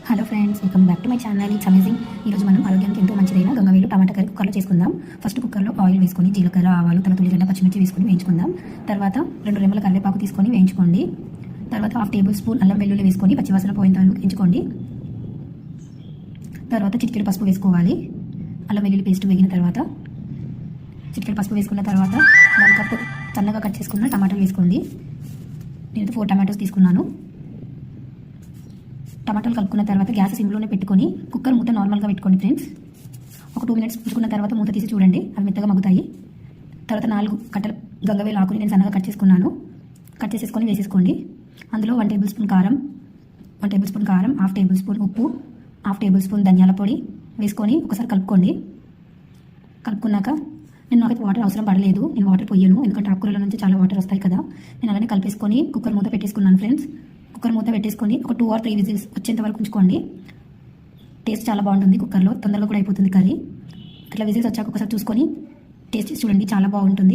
Hello friends, welcome back to my channel. It's amazing. ఈరోజు మనం ఆరోగ్యానికి ఎంతో మంచిదైన గంగవేలు టమాటా కర్రీ కుక్కర్లో చేసుకుందాం. ఫస్ట్ కుక్కర్లో ఆయిల్ వేసుకొని జీలకర్ర, ఆవాలు, తర్వాత ఉల్లిగడ్డ, పచ్చిమిర్చి వేసుకొని వేయించుకుందాం. తర్వాత 2 రెమ్మల కరివేపాకు తీసుకొని వేయించుకోండి. తర్వాత 1/2 టేబుల్ స్పూన్ అల్లం వెల్లుల్లి వేసుకొని పచ్చివాసన పోయిన తర్వాత వేయించుకోండి. తర్వాత చిటికెడు పసుపు వేసుకోవాలి. అల్లం వెల్లుల్లి పేస్ట్ వేగిన తర్వాత చిటికెడు పసుపు వేసుకున్న తర్వాత 1 కప్పు సన్నగా కట్ చేసుకున్న టమాటాలు వేసుకోండి. నేను 4 టమాటోస్ తీసుకున్నాను. టమాటాలు కలుపుకున్న తర్వాత గ్యాస్ సిమ్లోనే పెట్టుకొని కుక్కర్ మూత నార్మల్గా పెట్టుకోండి ఫ్రెండ్స్. ఒక 2 మినిట్స్ పుచ్చుకున్న తర్వాత మూత తీసి చూడండి, అవి మెత్తగా మగ్గుతాయి. తర్వాత 4 కట్టలు గంగవేలు ఆకుని నేను సన్నగా కట్ చేసుకున్నాను. కట్ చేసేసుకొని వేసేసుకోండి. అందులో 1 టేబుల్ స్పూన్ కారం, 1/2 టేబుల్ స్పూన్ ఉప్పు, 1/2 టేబుల్ స్పూన్ ధనియాల పొడి వేసుకొని ఒకసారి కలుపుకోండి. కలుపుకున్నాక నాకైతే వాటర్ అవసరం పడలేదు, నేను వాటర్ పోయాను, ఎందుకంటే ఆకుకూరల నుంచి చాలా వాటర్ వస్తాయి కదా. నేను అలానే కలిపేసుకొని కుక్కర్ మూత పెట్టేసుకున్నాను ఫ్రెండ్స్. కుక్కర్ మూత పెట్టేసుకొని ఒక 2 or 3 విజిల్స్ వచ్చేంత వరకు ఉంచుకోండి. టేస్ట్ చాలా బాగుంటుంది, కుక్కర్లో తొందరగా కూడా అయిపోతుంది కర్రీ. అట్లా విజిల్స్ వచ్చాక ఒకసారి చూసుకొని టేస్ట్ చేసి చూడండి, చాలా బాగుంటుంది.